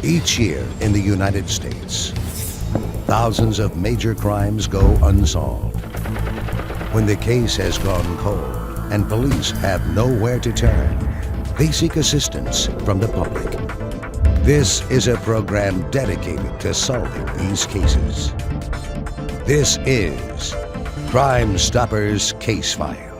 Each year in the United States, thousands of major crimes go unsolved. When the case has gone cold and police have nowhere to turn, they seek assistance from the public. This is a program dedicated to solving these cases. This is Crime Stoppers Case Files.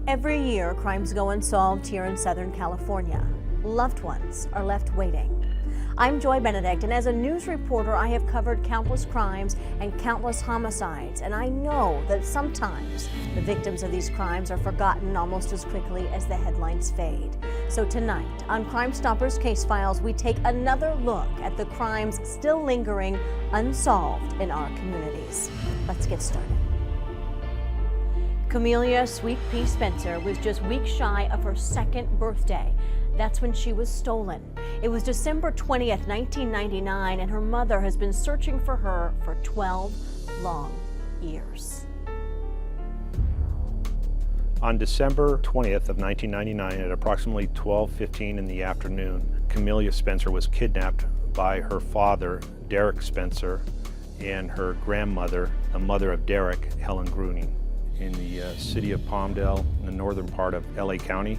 Every year, crimes go unsolved here in Southern California. Loved ones are left waiting. I'm Joy Benedict, and as a news reporter, I have covered countless crimes and countless homicides, and I know that sometimes the victims of these crimes are forgotten almost as quickly as the headlines fade. So tonight, on Crime Stoppers Case Files, we take another look at the crimes still lingering unsolved in our communities. Let's get started. Kamelia Sweet Pea Spencer was just weeks shy of her second birthday. That's when she was stolen. It was December 20th, 1999, and her mother has been searching for her for 12 long years. On December 20th of 1999 at approximately 12:15 in the afternoon, Kamelia Spencer was kidnapped by her father, Derek Spencer, and her grandmother, the mother of Derek, Helen Gruning, in the city of Palmdale, in the northern part of LA County.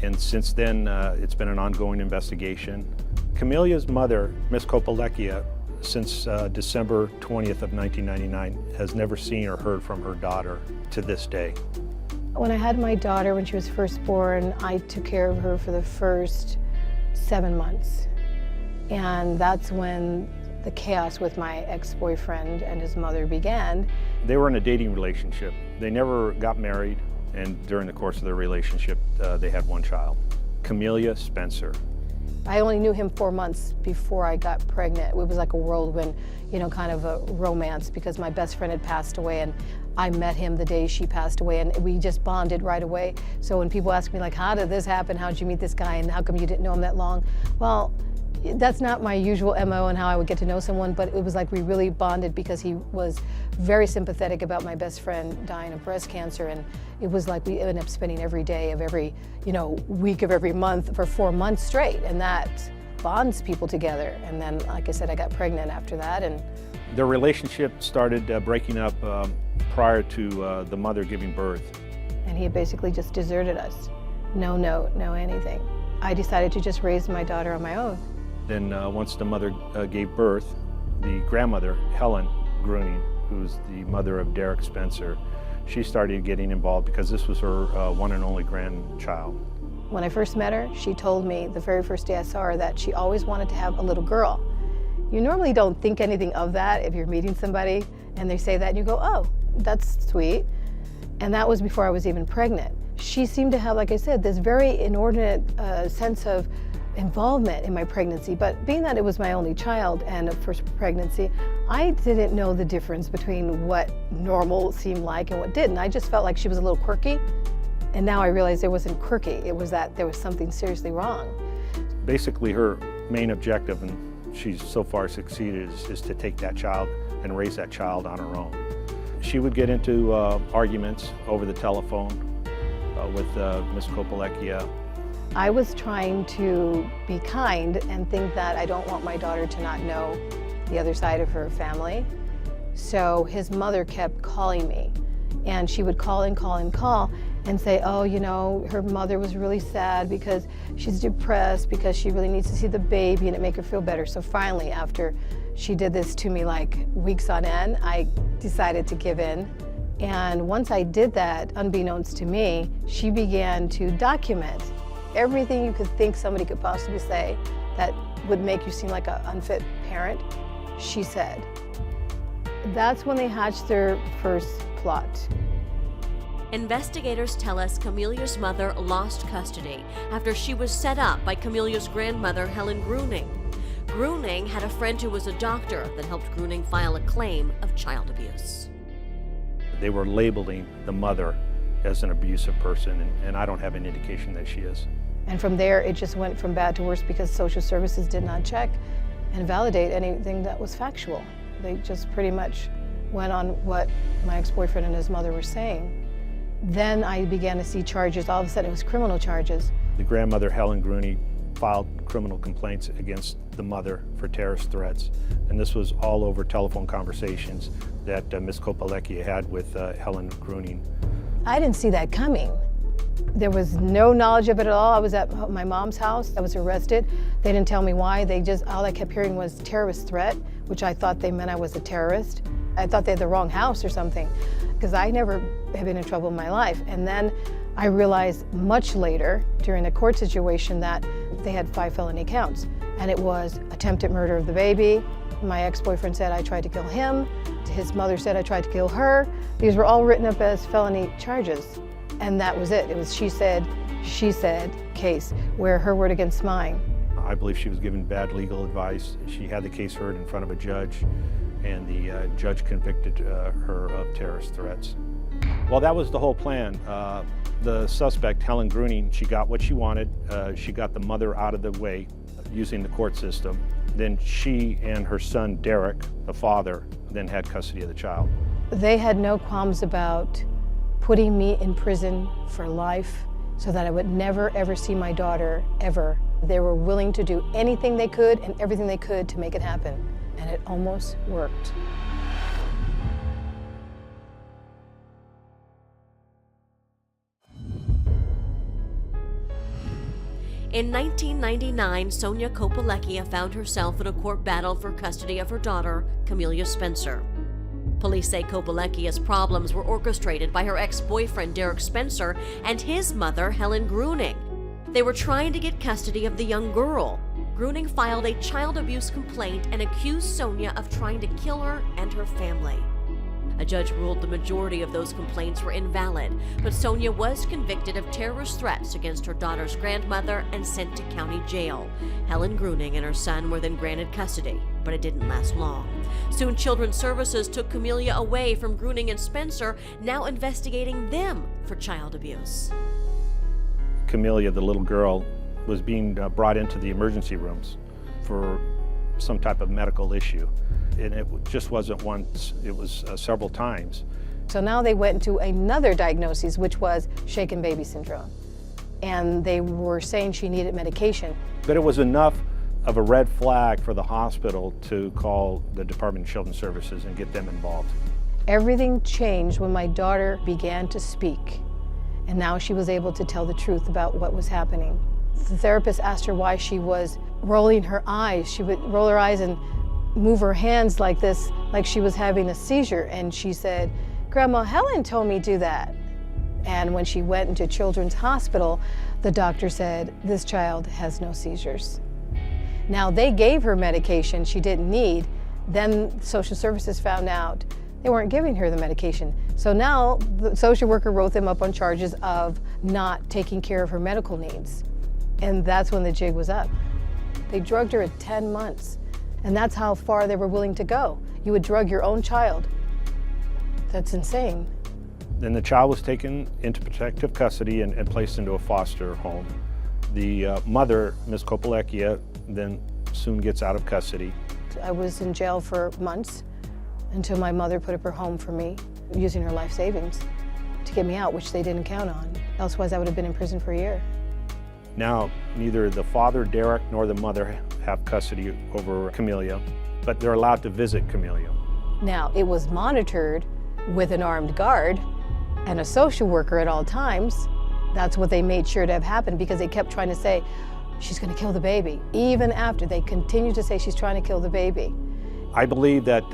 And since then, it's been an ongoing investigation. Kamelia's mother, Miss Kopelekia, since December 20th of 1999, has never seen or heard from her daughter to this day. When I had my daughter, when she was first born, I took care of her for the first 7 months. And that's when the chaos with my ex-boyfriend and his mother began. They were in a dating relationship. They never got married, and during the course of their relationship, they had one child, Kamelia Spencer. I only knew him 4 months before I got pregnant. It was like a whirlwind, you know, kind of a romance, because my best friend had passed away and I met him the day she passed away, and we just bonded right away. So when people ask me, like, how did this happen? How did you meet this guy? And how come you didn't know him that long? Well, that's not my usual MO and how I would get to know someone, but it was like we really bonded because he was very sympathetic about my best friend dying of breast cancer, and it was like we ended up spending every day of every, you know, week of every month for 4 months straight, and that bonds people together. And then, like I said, I got pregnant after that. And their relationship started breaking up prior to the mother giving birth. And he basically just deserted us. No note, no anything. I decided to just raise my daughter on my own. Then once the mother gave birth, the grandmother, Helen Gruning, who's the mother of Derek Spencer, she started getting involved because this was her one and only grandchild. When I first met her, she told me the very first day I saw her that she always wanted to have a little girl. You normally don't think anything of that if you're meeting somebody and they say that and you go, oh, that's sweet. And that was before I was even pregnant. She seemed to have, like I said, this very inordinate sense of involvement in my pregnancy, but being that it was my only child and a first pregnancy, I didn't know the difference between what normal seemed like and what didn't. I just felt like she was a little quirky, and now I realize it wasn't quirky, it was that there was something seriously wrong. Basically, her main objective, and she's so far succeeded, is to take that child and raise that child on her own. She would get into arguments over the telephone with Miss Kopelekia. I was trying to be kind and think that I don't want my daughter to not know the other side of her family. So his mother kept calling me, and she would call and call and call and say, oh, you know, her mother was really sad because she's depressed because she really needs to see the baby and it make her feel better. So finally, after she did this to me like weeks on end, I decided to give in. And once I did that, unbeknownst to me, she began to document everything you could think somebody could possibly say that would make you seem like an unfit parent, she said. That's when they hatched their first plot. Investigators tell us Kamelia's mother lost custody after she was set up by Kamelia's grandmother, Helen Gruning. Gruning had a friend who was a doctor that helped Gruning file a claim of child abuse. They were labeling the mother as an abusive person, and I don't have any indication that she is. And from there, it just went from bad to worse because social services did not check and validate anything that was factual. They just pretty much went on what my ex-boyfriend and his mother were saying. Then I began to see charges. All of a sudden, it was criminal charges. The grandmother, Helen Gruning, filed criminal complaints against the mother for terrorist threats. And this was all over telephone conversations that Ms. Kopelecki had with Helen Gruning. I didn't see that coming. There was no knowledge of it at all. I was at my mom's house. I was arrested. They didn't tell me why. All I kept hearing was terrorist threat, which I thought they meant I was a terrorist. I thought they had the wrong house or something, because I never have been in trouble in my life. And then I realized much later, during the court situation, that they had 5 felony counts. And it was attempted murder of the baby. My ex-boyfriend said I tried to kill him. His mother said I tried to kill her. These were all written up as felony charges. And that was it. It was she said case, where her word against mine. I believe she was given bad legal advice. She had the case heard in front of a judge, and the judge convicted her of terrorist threats. Well, that was the whole plan. The suspect, Helen Gruning, she got what she wanted. She got the mother out of the way using the court system. Then she and her son, Derek, the father, then had custody of the child. They had no qualms about putting me in prison for life so that I would never, ever see my daughter, ever. They were willing to do anything they could and everything they could to make it happen. And it almost worked. In 1999, Sonia Kopelecki found herself in a court battle for custody of her daughter, Kamelia Spencer. Police say Kopelecki's problems were orchestrated by her ex-boyfriend, Derek Spencer, and his mother, Helen Gruning. They were trying to get custody of the young girl. Gruning filed a child abuse complaint and accused Sonia of trying to kill her and her family. A judge ruled the majority of those complaints were invalid, but Sonia was convicted of terrorist threats against her daughter's grandmother and sent to county jail. Helen Gruning and her son were then granted custody, but it didn't last long. Soon Children's Services took Kamelia away from Gruning and Spencer, now investigating them for child abuse. Kamelia, the little girl, was being brought into the emergency rooms for some type of medical issue. And it just wasn't once, it was several times. So now they went into another diagnosis, which was shaken baby syndrome. And they were saying she needed medication. But it was enough of a red flag for the hospital to call the Department of Children's Services and get them involved. Everything changed when my daughter began to speak. And now she was able to tell the truth about what was happening. The therapist asked her why she was rolling her eyes. She would roll her eyes and move her hands like this, like she was having a seizure. And she said, "Grandma, Helen told me to do that." And when she went into Children's Hospital, the doctor said, "This child has no seizures." Now, they gave her medication she didn't need. Then Social Services found out they weren't giving her the medication. So now the social worker wrote them up on charges of not taking care of her medical needs. And that's when the jig was up. They drugged her at 10 months. And that's how far they were willing to go. You would drug your own child. That's insane. Then the child was taken into protective custody and placed into a foster home. The mother, Ms. Kopelecki, then soon gets out of custody. I was in jail for months until my mother put up her home for me, using her life savings to get me out, which they didn't count on. Elsewise, I would have been in prison for a year. Now, neither the father, Derek, nor the mother have custody over Kamelia, but they're allowed to visit Kamelia. Now, it was monitored with an armed guard and a social worker at all times. That's what they made sure to have happened, because they kept trying to say, she's going to kill the baby. Even after, they continued to say she's trying to kill the baby. I believe that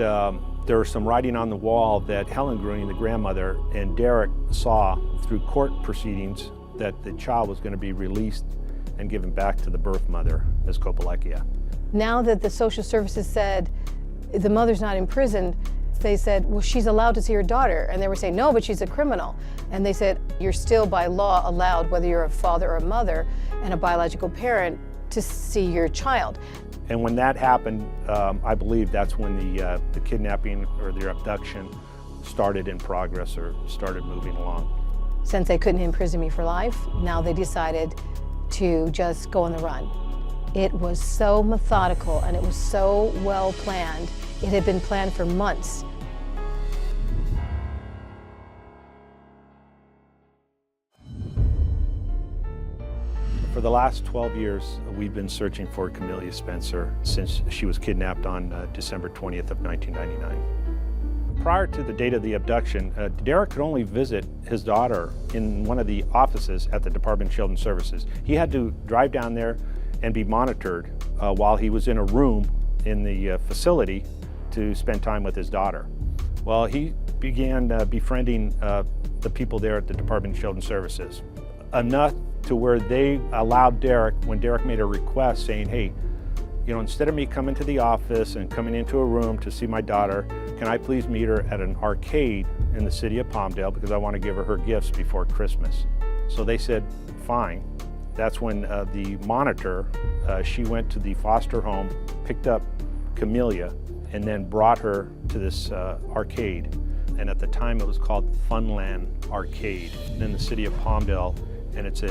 there was some writing on the wall that Helen Gruning, the grandmother, and Derek saw through court proceedings that the child was going to be released and given back to the birth mother, Ms. Kopelecki. Now that the Social Services said the mother's not in prison, they said, well, she's allowed to see her daughter. And they were saying, no, but she's a criminal. And they said, you're still by law allowed, whether you're a father or a mother and a biological parent, to see your child. And when that happened, I believe that's when the kidnapping or the abduction started in progress or started moving along. Since they couldn't imprison me for life, now they decided to just go on the run. It was so methodical and it was so well planned. It had been planned for months. The For the last 12 years, we've been searching for Kamelia Spencer since she was kidnapped on December 20th of 1999. Prior to the date of the abduction, Derek could only visit his daughter in one of the offices at the Department of Children's Services. He had to drive down there and be monitored while he was in a room in the facility to spend time with his daughter. Well, he began befriending the people there at the Department of Children's Services, enough to where they allowed Derek, when Derek made a request saying, hey, you know, instead of me coming to the office and coming into a room to see my daughter, can I please meet her at an arcade in the city of Palmdale because I want to give her gifts before Christmas. So they said, fine. That's when the monitor, she went to the foster home, picked up Kamelia, and then brought her to this arcade. And at the time it was called Funland Arcade in the city of Palmdale. And it's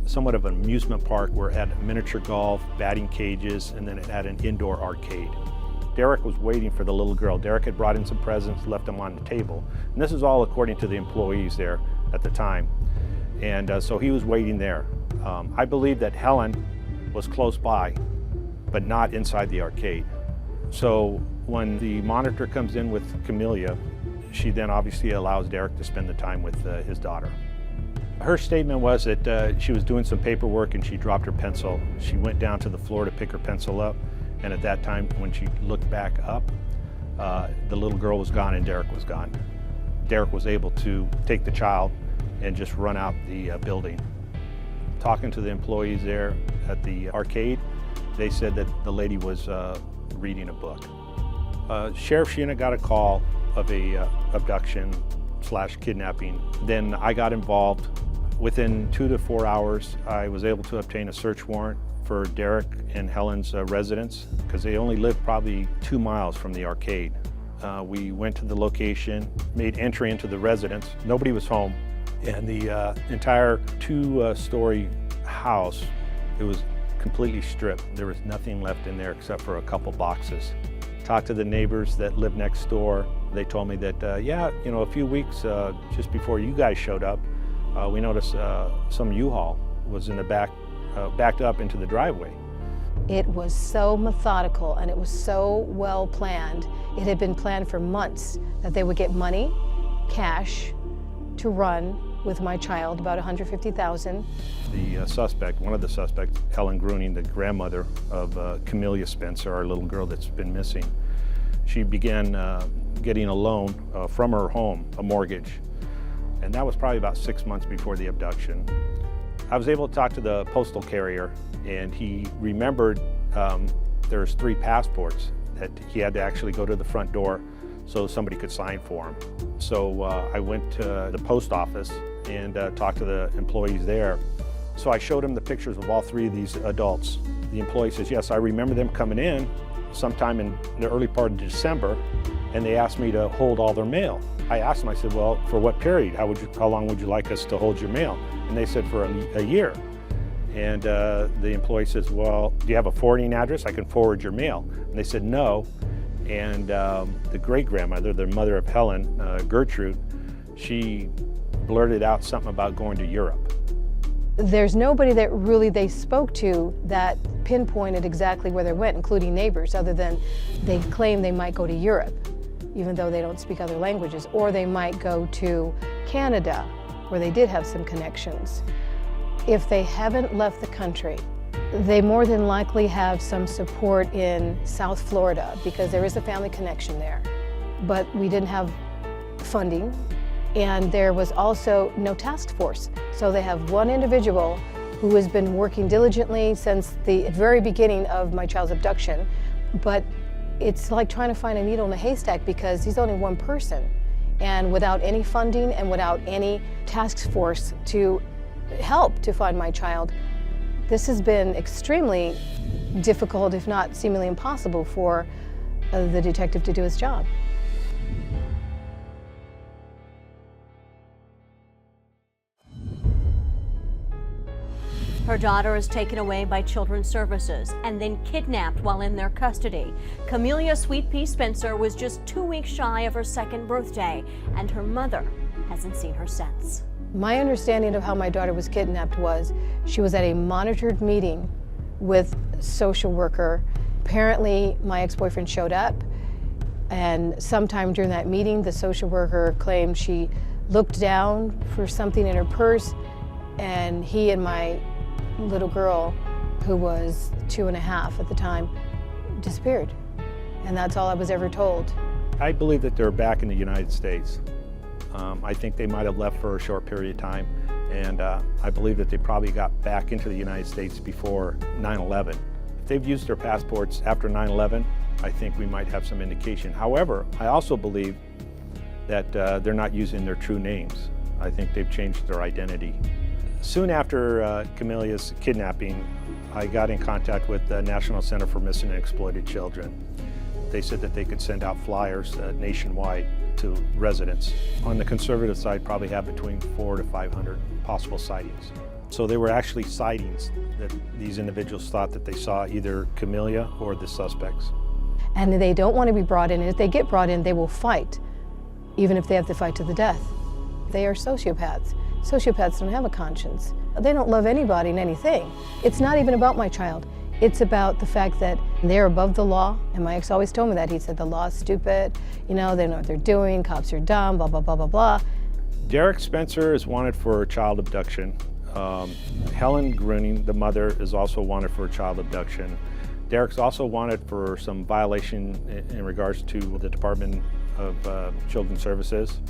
somewhat of an amusement park where it had miniature golf, batting cages, and then it had an indoor arcade. Derek was waiting for the little girl. Derek had brought in some presents, left them on the table. And this is all according to the employees there at the time. And so he was waiting there. I believe that Helen was close by, but not inside the arcade. So when the monitor comes in with Kamelia, she then obviously allows Derek to spend the time with his daughter. Her statement was that she was doing some paperwork and she dropped her pencil. She went down to the floor to pick her pencil up, and at that time when she looked back up, the little girl was gone and Derek was gone. Derek was able to take the child and just run out the building. Talking to the employees there at the arcade, they said that the lady was reading a book. Sheriff's unit got a call of a abduction/kidnapping. Then I got involved. Within 2 to 4 hours, I was able to obtain a search warrant for Derek and Helen's residence because they only lived probably 2 miles from the arcade. We went to the location, made entry into the residence. Nobody was home, and the entire 2-story house, it was completely stripped. There was nothing left in there except for a couple boxes. Talked to the neighbors that lived next door. They told me that, yeah, you know, a few weeks just before you guys showed up, we noticed some U-Haul was in the back, backed up into the driveway. It was so methodical and it was so well planned. It had been planned for months that they would get money, cash, to run with my child, about $150,000. The suspect, one of the suspects, Helen Gruning, the grandmother of Kamelia Spencer, our little girl that's been missing, she began getting a loan from her home, a mortgage. And that was probably about 6 months before the abduction. I was able to talk to the postal carrier, and he remembered there's 3 passports that he had to actually go to the front door so somebody could sign for him. So I went to the post office and talked to the employees there. So I showed him the pictures of all 3 of these adults. The employee says, yes, I remember them coming in sometime in the early part of December, and they asked me to hold all their mail. I asked them, I said, well, for what period? How long would you like us to hold your mail? And they said, for a year. And the employee says, well, do you have a forwarding address? I can forward your mail. And they said, no. And the great-grandmother, the mother of Helen, Gertrude, she blurted out something about going to Europe. There's nobody that really they spoke to that pinpointed exactly where they went, including neighbors, other than they claim they might go to Europe, even though they don't speak other languages, or they might go to Canada, where they did have some connections. If they haven't left the country, they more than likely have some support in South Florida because there is a family connection there. But we didn't have funding, and there was also no task force. So they have one individual who has been working diligently since the very beginning of my child's abduction, but it's like trying to find a needle in a haystack because he's only one person. And without any funding and without any task force to help to find my child, this has been extremely difficult, if not seemingly impossible, for the detective to do his job. Her daughter is taken away by Children's Services and then kidnapped while in their custody. Kamelia Sweet Pea Spencer was just 2 weeks shy of her 2nd birthday, and her mother hasn't seen her since. My understanding of how my daughter was kidnapped was she was at a monitored meeting with a social worker. Apparently, my ex-boyfriend showed up, and sometime during that meeting, the social worker claimed she looked down for something in her purse, and he and my little girl, who was 2.5 at the time, disappeared. And that's all I was ever told. I believe that they're back in the United States. I think they might have left for a short period of time, and I believe that they probably got back into the United States before 9/11. If they've used their passports after 9/11, I think we might have some indication. However, I also believe that they're not using their true names. I think they've changed their identity. Soon after Kamelia's kidnapping, I got in contact with the National Center for Missing and Exploited Children. They said that they could send out flyers nationwide to residents. On the conservative side, probably have between 400 to 500 possible sightings. So they were actually sightings that these individuals thought that they saw either Kamelia or the suspects. And they don't want to be brought in, and if they get brought in, they will fight, even if they have to fight to the death. They are sociopaths. Sociopaths don't have a conscience. They don't love anybody and anything. It's not even about my child. It's about the fact that they're above the law, and my ex always told me that. He said the law is stupid, you know, they don't know what they're doing, cops are dumb, blah, blah, blah, blah, blah. Derek Spencer is wanted for child abduction. Helen Gruning, the mother, is also wanted for child abduction. Derek's also wanted for some violation in regards to the Department of Children's Services.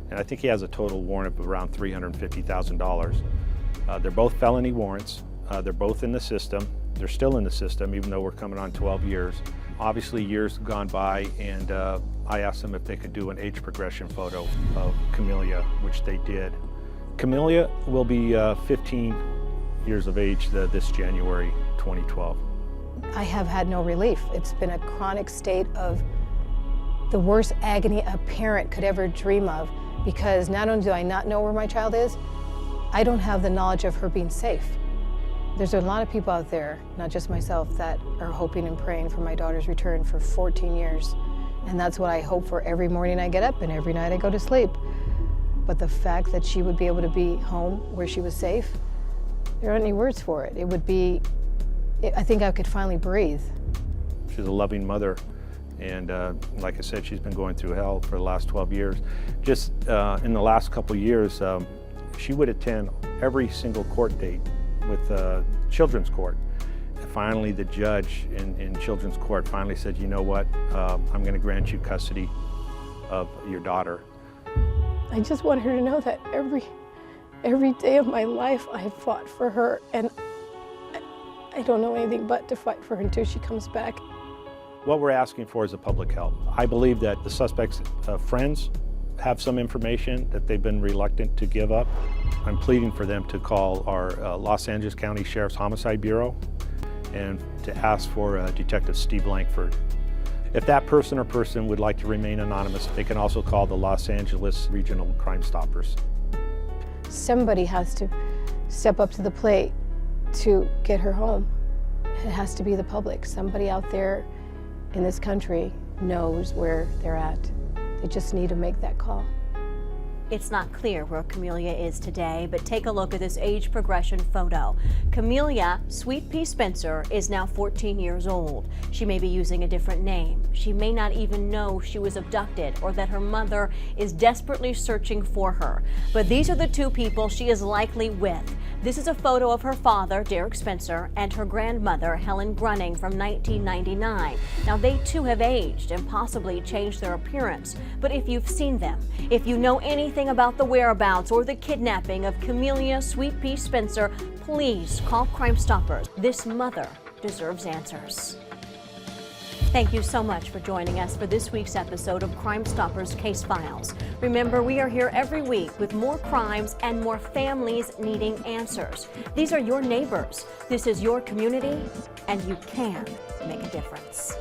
And I think he has a total warrant of around $350,000. They're both felony warrants. They're both in the system. They're still in the system, even though we're coming on 12 years. Obviously, years have gone by, and I asked them if they could do an age progression photo of Kamelia, which they did. Kamelia will be 15 years of age this January 2012. I have had no relief. It's been a chronic state of the worst agony a parent could ever dream of, because not only do I not know where my child is, I don't have the knowledge of her being safe. There's a lot of people out there, not just myself, that are hoping and praying for my daughter's return for 14 years. And that's what I hope for every morning I get up and every night I go to sleep. But the fact that she would be able to be home where she was safe, there aren't any words for it. It would be, I think I could finally breathe. She's a loving mother, and like I said, she's been going through hell for the last 12 years. Just in the last couple of years, she would attend every single court date with children's court. And finally, the judge in children's court finally said, you know what, I'm going to grant you custody of your daughter. I just want her to know that every day of my life I fought for her, and I don't know anything but to fight for her until she comes back. What we're asking for is a public help. I believe that the suspect's friends have some information that they've been reluctant to give up. I'm pleading for them to call our Los Angeles County Sheriff's Homicide Bureau and to ask for Detective Steve Langford. If that person or person would like to remain anonymous, they can also call the Los Angeles Regional Crime Stoppers. Somebody has to step up to the plate to get her home. It has to be the public. Somebody out there in this country knows where they're at. They just need to make that call. It's not clear where Kamelia is today, but take a look at this age progression photo. Kamelia Sweet Pea Spencer is now 14 years old. She may be using a different name. She may not even know she was abducted or that her mother is desperately searching for her. But these are the two people she is likely with. This is a photo of her father, Derek Spencer, and her grandmother, Helen Gruning, from 1999. Now, they too have aged and possibly changed their appearance. But if you've seen them, if you know anything about the whereabouts or the kidnapping of Kamelia Sweet Pea Spencer, please call Crime Stoppers. This mother deserves answers. Thank you so much for joining us for this week's episode of Crime Stoppers Case Files. Remember, we are here every week with more crimes and more families needing answers. These are your neighbors. This is your community, and you can make a difference.